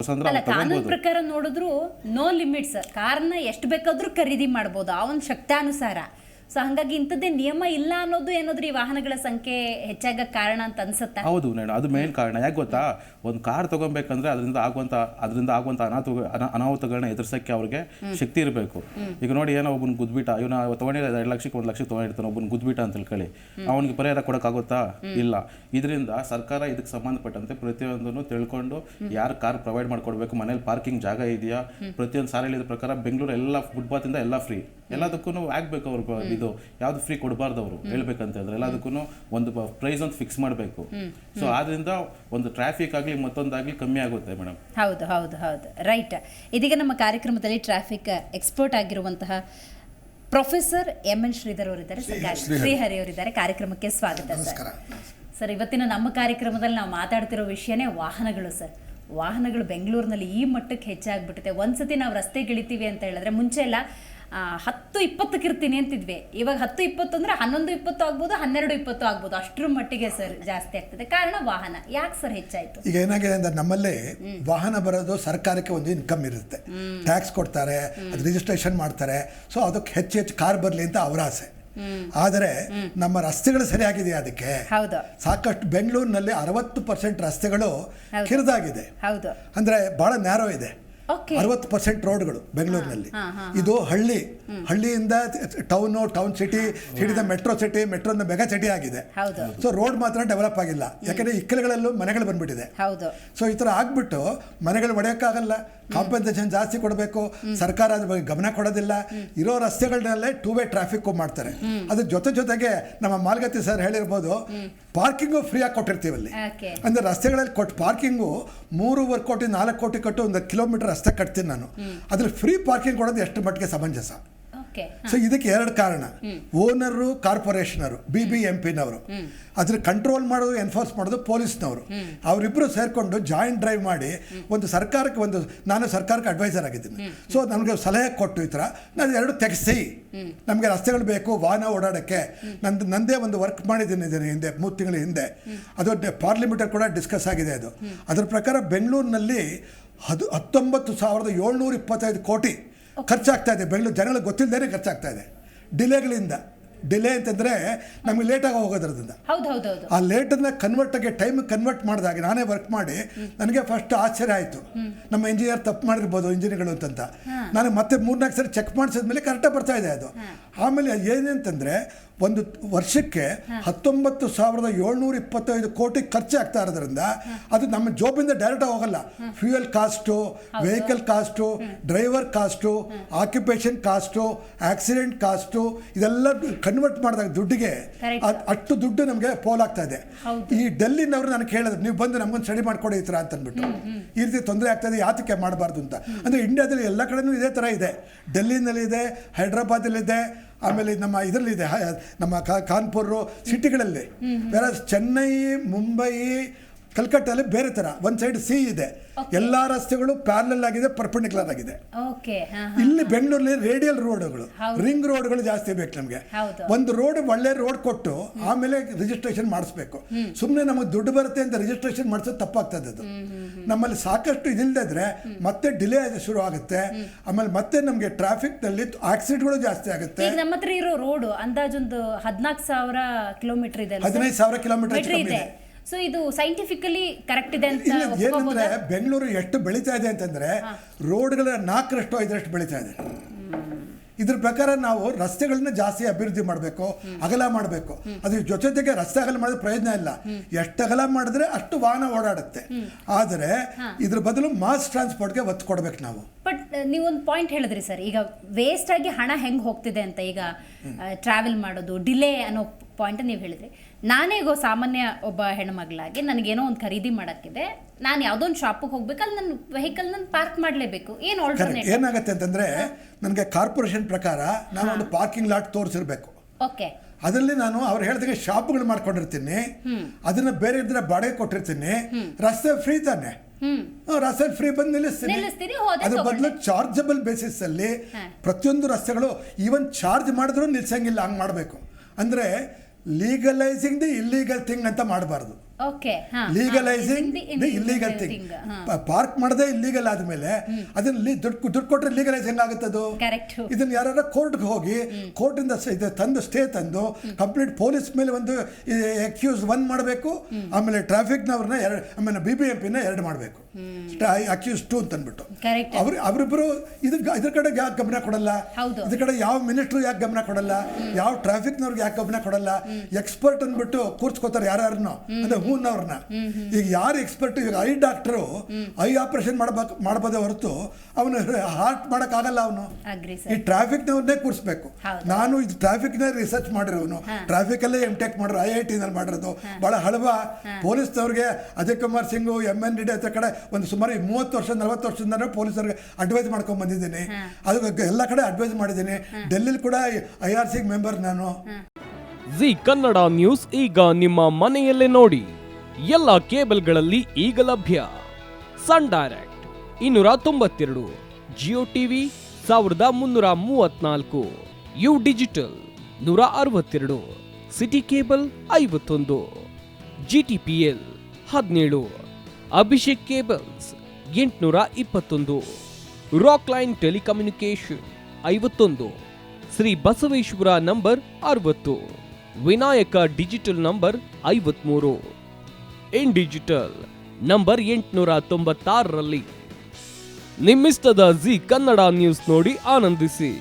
Purpose ಅಂದ್ರೆ ಕಾನೂನು ಪ್ರಕಾರ ನೋಡಿದ್ರು ನೋ ಲಿಮಿಟ್ಸ್, ಕಾರ್ನ ಎಷ್ಟು ಬೇಕಾದ್ರೂ ಖರೀದಿ ಮಾಡ್ಬೋದು ಆ ಒಂದು ಶಕ್ತಾನುಸಾರ. ಸೊ ಹಂಗಾಗಿ ಇಂಥದ್ದೇ ನಿಯಮ ಇಲ್ಲ ಅನ್ನೋದು ಏನಾದ್ರೂ ಈ ವಾಹನಗಳ ಸಂಖ್ಯೆ ಹೆಚ್ಚಾಗ ಕಾರಣ ಅಂತ ಅನ್ಸುತ್ತೆ. ಹೌದು ನೇಣ, ಅದು ಮೇನ್ ಕಾರಣ. ಯಾಕೆ ಗೊತ್ತಾ, ಒಂದು ಕಾರ್ ತಗೊಬೇಕಂದ್ರೆ ಅದರಿಂದ ಆಗುವಂತ ಅನಾಹುತಗಳನ್ನ ಎದುರಿಸಕ್ಕೆ ಅವ್ರಿಗೆ ಶಕ್ತಿ ಇರಬೇಕು. ಈಗ ನೋಡಿ, ಏನೋ ಒಬ್ಬನ ಗುದ್ಬಿಟ, ಇವನ ತಗೊಂಡಿರೋ 2 ಲಕ್ಷಕ್ಕೆ 1 ಲಕ್ಷ ತಗೊಂಡಿರ್ತಾನೆ, ಒಬ್ಬನ ಗುದ್ಬಿಟ ಅಂತ ತಿಳ್ಕೊಳ್ಳಿ, ಅವನಿಗೆ ಪರಿಹಾರ ಕೊಡೋಕ್ಕಾಗುತ್ತಾ? ಇಲ್ಲ. ಇದರಿಂದ ಸರ್ಕಾರ ಇದಕ್ಕೆ ಸಂಬಂಧಪಟ್ಟಂತೆ ಪ್ರತಿಯೊಂದನ್ನು ತಿಳ್ಕೊಂಡು ಯಾರು ಕಾರ್ ಪ್ರೊವೈಡ್ ಮಾಡ್ಕೊಡ್ಬೇಕು, ಮನೇಲಿ ಪಾರ್ಕಿಂಗ್ ಜಾಗ ಇದೆಯಾ, ಪ್ರತಿಯೊಂದು ಸಾಲ ಹೇಳಿದ ಪ್ರಕಾರ ಬೆಂಗಳೂರು ಎಲ್ಲ ಫುಟ್ಪಾತ್ ಇಂದ ಎಲ್ಲ ಫ್ರೀ, ಎಲ್ಲದಕ್ಕೂ ಆಗ್ಬೇಕು. ಅವ್ರು ಇದು ಯಾವ್ದು ಫ್ರೀ ಕೊಡಬಾರ್ದು ಅವರು ಹೇಳ್ಬೇಕಂತ ಹೇಳಿದ್ರೆ, ಎಲ್ಲದಕ್ಕೂ ಒಂದು ಪ್ರೈಸ್ ಅಂತ ಫಿಕ್ಸ್ ಮಾಡಬೇಕು. ಸೊ ಆದ್ರಿಂದ ಒಂದು ಟ್ರಾಫಿಕ್ ಆಗಲಿ ಮತ್ತೊಂದಾಗಲಿ ಕಮ್ಮಿ ಆಗುತ್ತೆ ಮೇಡಮ್. ಹೌದು ಹೌದು ಹೌದು, ರೈಟ್. ಇದೀಗ ನಮ್ಮ ಕಾರ್ಯಕ್ರಮದಲ್ಲಿ ಟ್ರಾಫಿಕ್ ಎಕ್ಸ್ಪರ್ಟ್ ಆಗಿರುವಂತಹ ಪ್ರೊಫೆಸರ್ MN ಶ್ರೀಧರ್ ಅವರಿದ್ದಾರೆ, ಶ್ರೀಹರಿ ಅವರಿದ್ದಾರೆ. ಕಾರ್ಯಕ್ರಮಕ್ಕೆ ಸ್ವಾಗತ ಸರ್. ಸರ್, ಇವತ್ತಿನ ನಮ್ಮ ಕಾರ್ಯಕ್ರಮದಲ್ಲಿ ನಾವು ಮಾತಾಡ್ತಿರೋ ವಿಷಯನೇ ವಾಹನಗಳು ಸರ್. ವಾಹನಗಳು ಬೆಂಗಳೂರಿನಲ್ಲಿ ಈ ಮಟ್ಟಕ್ಕೆ ಹೆಚ್ಚಾಗ್ಬಿಟ್ಟಿದೆ. ಒಂದ್ಸತಿ ನಾವು ರಸ್ತೆಗಿಳಿತೀವಿ ಅಂತ ಹೇಳಿದ್ರೆ ಮುಂಚೆ ಎಲ್ಲ 10-20 ಇರ್ತೀನಿ ಅಂತಿದ್ವಿ, ಇವಾಗ 10-20 ಅಂದ್ರೆ 11-20 ಆಗ್ಬೋದು, 12-20 ಆಗ್ಬೋದು, ಅಷ್ಟರ ಮಟ್ಟಿಗೆ ಸರ್ ಜಾಸ್ತಿ ಆಗ್ತದೆ. ಕಾರಣ ವಾಹನ. ಯಾಕೆ ಸರ್ ಹೆಚ್ಚಾಯ್ತು? ಈಗ ಏನಾಗಿದೆ ಅಂದ್ರೆ ನಮ್ಮಲ್ಲಿ ವಾಹನ ಬರೋದು ಸರ್ಕಾರಕ್ಕೆ ಒಂದು ಇನ್ಕಮ್ ಇರುತ್ತೆ, ಟ್ಯಾಕ್ಸ್ ಕೊಡ್ತಾರೆ, ಅದು ರಿಜಿಸ್ಟ್ರೇಷನ್ ಮಾಡ್ತಾರೆ. ಸೊ ಅದಕ್ಕೆ ಹೆಚ್ಚು ಕಾರ್ ಬರಲಿ ಅಂತ ಅವರ ಆಸೆ. ಆದರೆ ನಮ್ಮ ರಸ್ತೆಗಳು ಸರಿಯಾಗಿದೆ, ಅದಕ್ಕೆ ಸಾಕಷ್ಟು ಬೆಂಗಳೂರಿನಲ್ಲಿ 60% ರಸ್ತೆಗಳು ಕಿರಿದಾಗಿದೆ, ಅಂದ್ರೆ ಬಹಳ ನ್ಯಾರೋ ಇದೆ. 60% ರೋಡ್ಗಳು ಬೆಂಗಳೂರಿನಲ್ಲಿ. ಇದು ಹಳ್ಳಿಯಿಂದ ಟೌನ್ ಸಿಟಿಯಿಂದ ಮೆಟ್ರೋ ಸಿಟಿ, ಮೆಟ್ರೋನ ಮೆಗಾ ಸಿಟಿ ಆಗಿದೆ. ಸೊ ರೋಡ್ ಮಾತ್ರ ಡೆವಲಪ್ ಆಗಿಲ್ಲ, ಯಾಕಂದ್ರೆ ಇಕ್ಕಲಗಳಲ್ಲೂ ಮನೆಗಳು ಬಂದ್ಬಿಟ್ಟಿದೆ. ಸೊ ಈ ಥರ ಆಗ್ಬಿಟ್ಟು ಮನೆಗಳು ಒಡೆಯೋಕ್ಕಾಗಲ್ಲ, ಕಾಂಪನ್ಸೇಷನ್ ಜಾಸ್ತಿ ಕೊಡಬೇಕು, ಸರ್ಕಾರ ಅದ್ರ ಬಗ್ಗೆ ಗಮನ ಕೊಡೋದಿಲ್ಲ. ಇರೋ ರಸ್ತೆಗಳನ್ನಲ್ಲೇ 2-ವೇ ಟ್ರಾಫಿಕ್ ಮಾಡ್ತಾರೆ. ಅದ್ರ ಜೊತೆಗೆ ನಮ್ಮ ಮಾಲ್ಗತ್ತಿ ಸರ್ ಹೇಳಿರ್ಬೋದು, ಪಾರ್ಕಿಂಗು ಫ್ರೀಯಾಗಿ ಕೊಟ್ಟಿರ್ತೀವಲ್ಲಿ. ಅಂದ್ರೆ ರಸ್ತೆಗಳಲ್ಲಿ ಕೊಟ್ಟು ಪಾರ್ಕಿಂಗು 3.25 ಕೋಟಿ 4 ಕೋಟಿ ಕಟ್ಟು 1 ಕಿಲೋಮೀಟರ್ ರಸ್ತೆ ಕಟ್ತೀನಿ ನಾನು. ಅದ್ರಲ್ಲಿ ಫ್ರೀ ಪಾರ್ಕಿಂಗ್ ಕೊಡೋದು ಎಷ್ಟು ಮಟ್ಟಿಗೆ ಸಮಂಜಸ? ಸೊ ಇದಕ್ಕೆ 2 ಕಾರಣ. ಓನರು, ಕಾರ್ಪೊರೇಷನರು, BBMPನವರು. ಅದ್ರ ಕಂಟ್ರೋಲ್ ಮಾಡೋದು, ಎನ್ಫೋರ್ಸ್ ಮಾಡೋದು ಪೊಲೀಸ್ನವರು. ಅವರಿಬ್ಬರು ಸೇರಿಕೊಂಡು ಜಾಯಿಂಟ್ ಡ್ರೈವ್ ಮಾಡಿ ನಾನು ಸರ್ಕಾರಕ್ಕೆ ಅಡ್ವೈಸರ್ ಆಗಿದ್ದೀನಿ. ಸೊ ನನಗೆ ಸಲಹೆ ಕೊಟ್ಟು ಈ ಥರ ನಾನು 2 ತೆಗೆಸಿ, ನಮಗೆ ರಸ್ತೆಗಳು ಬೇಕು ವಾಹನ ಓಡಾಡೋಕ್ಕೆ. ನಂದೇ ಒಂದು ವರ್ಕ್ ಮಾಡಿದ್ದೀನಿ ಹಿಂದೆ 3 ತಿಂಗಳ ಹಿಂದೆ. ಅದು ಪಾರ್ಲಿಮೆಂಟಲ್ಲಿ ಕೂಡ ಡಿಸ್ಕಸ್ ಆಗಿದೆ. ಅದು ಅದರ ಪ್ರಕಾರ ಬೆಂಗಳೂರಿನಲ್ಲಿ 19,725 ಕೋಟಿ ಖರ್ಚಾಗ್ತಾ ಇದೆ. ಬೆಂಗಳೂರು ಜನಗಳಿಗೆ ಗೊತ್ತಿಲ್ಲದೇ ಖರ್ಚಾಗ್ತಾ ಇದೆ ಡಿಲೇಗಳಿಂದ. ಡಿಲೇ ಅಂತಂದರೆ ನಮಗೆ ಲೇಟಾಗಿ ಹೋಗೋದ್ರದಿಂದ. ಆ ಲೇಟನ್ನು ಟೈಮ್ ಕನ್ವರ್ಟ್ ಮಾಡಿದಾಗ ನಾನೇ ವರ್ಕ್ ಮಾಡಿ ನನಗೆ ಫಸ್ಟ್ ಆಶ್ಚರ್ಯ ಆಯಿತು, ನಮ್ಮ ಇಂಜಿನಿಯರ್ ತಪ್ಪು ಮಾಡಿರ್ಬೋದು ಇಂಜಿನಿಯರ್ಗಳು ಅಂತ. ನಾನು ಮತ್ತೆ 3-4 ಸರಿ ಚೆಕ್ ಮಾಡಿಸಿದ್ಮೇಲೆ ಕರೆಕ್ಟಾಗಿ ಬರ್ತಾ ಇದೆ ಅದು. ಆಮೇಲೆ ಏನಂತಂದರೆ ಒಂದು ವರ್ಷಕ್ಕೆ 19,725 ಕೋಟಿ ಖರ್ಚಾಗ್ತಾ ಇರೋದ್ರಿಂದ ಅದು ನಮ್ಮ ಜೋಬಿಂದ ಡೈರೆಕ್ಟಾಗಿ ಹೋಗಲ್ಲ. Fuel cost, vehicle cost, driver cost, occupation cost, accident cost, ಇದೆಲ್ಲ ಕನ್ವರ್ಟ್ ಮಾಡಿದಾಗ ದುಡ್ಡಿಗೆ ಅಷ್ಟು ದುಡ್ಡು ನಮಗೆ ಪೋಲಾಗ್ತಾ ಇದೆ. ಈ ಡೆಲ್ಲಿನವರು ನನಗೆ ಹೇಳಿದ್ರು, ನೀವು ಬಂದು ನಮಗೊಂದು ಸ್ಟಡಿ ಮಾಡ್ಕೊಡಿ ಈ ಥರ ಅಂತ ಅಂದ್ಬಿಟ್ಟು. ಈ ರೀತಿ ತೊಂದರೆ ಆಗ್ತಾಯಿದೆ, ಯಾತಕ್ಕೆ ಮಾಡಬಾರ್ದು ಅಂತ. ಅಂದರೆ ಇಂಡಿಯಾದಲ್ಲಿ ಎಲ್ಲ ಕಡೆನೂ ಇದೇ ಥರ ಇದೆ. ಡೆಲ್ಲಿನಲ್ಲಿದೆ, ಹೈದ್ರಾಬಾದಲ್ಲಿದೆ, ಆಮೇಲೆ ನಮ್ಮ ಇದರಲ್ಲಿದೆ, ನಮ್ಮ ಕಾನ್ಪುರ ಸಿಟಿಗಳಲ್ಲಿ. ಬೇರೆ ಚೆನ್ನೈ, ಮುಂಬೈ, ಕಲ್ಕಟ್ಟಲ್ಲಿ ಬೇರೆ ಥರ. ಒಂದು ಸೈಡ್ ಇದೆ, ಎಲ್ಲ ರಸ್ತೆಗಳು ಪ್ಯಾರಲಲ್ ಆಗಿದೆ, ಪರ್ಪೆಂಡಿಕ್ಯುಲರ್ ಆಗಿದೆ. ಇಲ್ಲಿ ಬೆಂಗಳೂರಲ್ಲಿ ರೇಡಿಯಲ್ ರೋಡ್ಗಳು, ರಿಂಗ್ ರೋಡ್ಗಳು ಜಾಸ್ತಿ ಬೇಕು ನಮಗೆ. ಒಂದು ಒಳ್ಳೆ ರೋಡ್ ಕೊಟ್ಟು ಆಮೇಲೆ ರಿಜಿಸ್ಟ್ರೇಷನ್ ಮಾಡಿಸ್ಬೇಕು. ಸುಮ್ಮನೆ ನಮಗೆ ದುಡ್ಡು ಬರುತ್ತೆ ಅಂತ ರಿಜಿಸ್ಟ್ರೇಷನ್ ಮಾಡಿಸೋದು ತಪ್ಪಾಗ್ತದೆ. ಅದು ನಮ್ಮಲ್ಲಿ ಸಾಕಷ್ಟು ಇದಿಲ್ಲದಿದ್ರೆ ಮತ್ತೆ ಡಿಲೇ ಶುರು ಆಗುತ್ತೆ. ಆಮೇಲೆ ಮತ್ತೆ ನಮಗೆ ಟ್ರಾಫಿಕ್ನಲ್ಲಿ ಆಕ್ಸಿಡೆಂಟ್ಗಳು ಜಾಸ್ತಿ ಆಗುತ್ತೆ. ನಮ್ಮ ಹತ್ರ ಇರೋ ರೋಡ್ ಅಂದಾಜೊಂದು 14,000 ಕಿಲೋಮೀಟರ್ ಇದೆ, 15,000 ಕಿಲೋಮೀಟರ್ ಇದೆ. ಸೊ ಇದು ಸೈಂಟಿಫಿಕಲಿ ಕರೆಕ್ಟ್ ಇದೆ ಅಂತ ಏನಂದ್ರೆ ಬೆಂಗಳೂರು ಎಷ್ಟು ಬೆಳೀತಾ ಇದೆ ಅಂತಂದ್ರೆ ರೋಡ್ಗಳ 4-5 ಬೆಳೀತಾ ಇದೆ. ಇದ್ರ ಪ್ರಕಾರ ನಾವು ರಸ್ತೆಗಳನ್ನ ಜಾಸ್ತಿ ಅಭಿವೃದ್ಧಿ ಮಾಡಬೇಕು, ಅಗಲ ಮಾಡಬೇಕು. ಅದ್ರ ಜೊತೆಗೆ ರಸ್ತೆ ಅಗಲ ಮಾಡಿದ್ರೆ ಪ್ರಯೋಜನ ಇಲ್ಲ. ಎಷ್ಟು ಅಗಲ ಮಾಡಿದ್ರೆ ಅಷ್ಟು ವಾಹನ ಓಡಾಡುತ್ತೆ. ಆದರೆ ಇದ್ರ ಬದಲು ಮಾಸ್ ಟ್ರಾನ್ಸ್ಪೋರ್ಟ್ಗೆ ಒತ್ತು ಕೊಡ್ಬೇಕು ನಾವು. ಬಟ್ ನೀವೊಂದು ಪಾಯಿಂಟ್ ಹೇಳಿದ್ರಿ ಸರ್, ಈಗ ವೇಸ್ಟ್ ಆಗಿ ಹಣ ಹೆಂಗೆ ಹೋಗ್ತಿದೆ ಅಂತ. ಈಗ ಟ್ರಾವೆಲ್ ಮಾಡೋದು ಡಿಲೇ ಅನ್ನೋ ಪಾಯಿಂಟ್ ನೀವು ಹೇಳಿದ್ರಿ. ನಾನೇ ಸಾಮಾನ್ಯ ಒಬ್ಬ ಹೆಣ್ಮಗಳಾಗಿ ನನಗೇನೋ ಒಂದು ಖರೀದಿ ಮಾಡೋಕ್ಕಿದೆ, ನಾನು ಯಾವುದೋ ಒಂದು ಶಾಪಿಗೆ ಹೋಗ್ಬೇಕು, ಅಲ್ಲಿ ನನ್ನ ವೆಹಿಕಲ್ ನಾನು ಪಾರ್ಕ್ ಮಾಡಲೇಬೇಕು. ಏನು ಆಲ್ಟರ್ನೇಟಿವ್ ಏನಾಗುತ್ತೆ ಅಂತಂದರೆ, ನನಗೆ ಕಾರ್ಪೊರೇಷನ್ ಪ್ರಕಾರ ನಾನು ಒಂದು ಪಾರ್ಕಿಂಗ್ ಲಾಟ್ ತೋರಿಸಿರ್ಬೇಕು. ಓಕೆ, ಅದರಲ್ಲಿ ನಾನು ಅವ್ರು ಹೇಳಿದಾಗ ಶಾಪ್ಗಳು ಮಾಡ್ಕೊಂಡಿರ್ತೀನಿ, ಅದನ್ನ ಬೇರೆ ಇದ್ರೆ ಬಾಡಿಗೆ ಕೊಟ್ಟಿರ್ತೀನಿ. ರಸ್ತೆ ಫ್ರೀ ತಾನೆ, ರಸ್ತೆ ಫ್ರೀ ಬಂದು ನಿಲ್ಲಿಸ್ತೀನಿ. ಅದ್ರ ಬದಲು ಚಾರ್ಜಬಲ್ ಬೇಸಿಸ್ ಅಲ್ಲಿ ಪ್ರತಿಯೊಂದು ರಸ್ತೆಗಳು ಈವನ್ ಚಾರ್ಜ್ ಮಾಡಿದ್ರು ನಿಲ್ಸಂಗಿಲ್ಲ, ಹಂಗೆ ಮಾಡಬೇಕು. ಅಂದರೆ ಲೀಗಲೈಸಿಂಗ್ ದಿ ಇಲ್ಲೀಗಲ್ ಥಿಂಗ್ ಅಂತ ಮಾಡಬಾರ್ದು. Okay legalising the illegal thing. Park ಮಾಡದೆ ಇಲ್ಲಿಗಲ್ ಆದ್ಮೇಲೆ ಅದನ್ನ ದುಡ್ಡು ಕೊಟ್ಟರೆ ಲೀಗಲೈಸ್ ಹೆಂಗಾಗುತ್ತೆ ಅದು? ಕರೆಕ್ಟ್. ಇದನ್ನ ಯಾರು ಕೋರ್ಟ್ಗೆ ಹೋಗಿ ಕೋರ್ಟಿಂದ ತಂದು ಸ್ಟೇ ತಂದು ಕಂಪ್ಲೀಟ್ ಪೊಲೀಸ್ ಮೇಲೆ ಒಂದು ಅಕ್ಯೂಸ್ 1 ಮಾಡಬೇಕು, ಆಮೇಲೆ ಟ್ರಾಫಿಕ್ನವ್ರನ್ನ ಆಮೇಲೆ BBMP ನ 2 ಮಾಡಬೇಕು, ಅಕ್ಯೂಸ್ 2 ಅಂತ ಅಂದ್ಬಿಟ್ಟು. ಅವರಿಬ್ಬರು ಇದ್ರ ಕಡೆ ಯಾಕೆ ಗಮನ ಕೊಡಲ್ಲ? ಇದ್ರ ಕಡೆ ಯಾವ ಮಿನಿಸ್ಟ್ರು ಯಾಕೆ ಗಮನ ಕೊಡಲ್ಲ? ಯಾವ ಟ್ರಾಫಿಕ್ನವ್ರಿಗೆ ಯಾಕೆ ಗಮನ ಕೊಡಲ್ಲ? ಎಕ್ಸ್ಪರ್ಟ್ ಅಂದ್ಬಿಟ್ಟು ಕೂರ್ಸ್ಕೋತಾರೆ ಯಾರನ್ನ, ಅಂದ್ರೆ ಹೂನವ್ರನ್ನ. ಈಗ ಯಾರು ಎಕ್ಸ್ಪರ್ಟ್, ಈಗ ಐ ಡಾಕ್ಟರು ಐ ಆಪರೇಷನ್ ಮಾಡಬೋದೇ ಹೊರತು ಅವನು ಹಾರ್ಟ್ ಮಾಡೋಕ್ಕಾಗಲ್ಲ. ಅವನು ಈ ಟ್ರಾಫಿಕ್ನವ್ರನ್ನೇ ಕೂರಿಸ್ಬೇಕು. ನಾನು ಇದು ಟ್ರಾಫಿಕ್ನ ರಿಸರ್ಚ್ ಮಾಡಿರೋನು, ಟ್ರಾಫಿಕಲ್ಲೇ MTech ಮಾಡಿರೋ IIT ನಲ್ಲಿ ಮಾಡಿರೋದು. ಬಹಳ ಹಳವ ಪೊಲೀಸ್ನವ್ರಿಗೆ ಅಜಯ್ ಕುಮಾರ್ ಸಿಂಗ್ MN ರೆಡ್ಡಿ ಹತ್ರ ಕಡೆ ಒಂದು ಸುಮಾರು 30 ವರ್ಷ 40 ವರ್ಷದಿಂದ ಪೊಲೀಸರಿಗೆ ಅಡ್ವೈಸ್ ಮಾಡ್ಕೊಂಡು ಬಂದಿದ್ದೀನಿ. ಅದು ಎಲ್ಲ ಕಡೆ ಅಡ್ವೈಸ್ ಮಾಡಿದ್ದೀನಿ. ಡೆಲ್ಲಿಲಿ ಕೂಡ IRC ಮೆಂಬರ್ ನಾನು. ಜಿ ಕನ್ನಡ ನ್ಯೂಸ್ ಈಗ ನಿಮ್ಮ ಮನೆಯಲ್ಲೇ ನೋಡಿ. ಎಲ್ಲ ಕೇಬಲ್ಗಳಲ್ಲಿ ಈಗ ಲಭ್ಯ. Sun Direct 292, Jio TV 1334, U Digital 162, City Cable 51, GTPL 17, Abhishek cables 821, Rockline telecommunication 51, Shri Basaveshwara number 60, Vinayaka digital number 53, in digital number 896ರಲ್ಲಿ. ನಿಮ್ಮಿಸ್ತದ ಜಿ ಕನ್ನಡ ನ್ಯೂಸ್ ನೋಡಿ ಆನಂದಿಸಿ.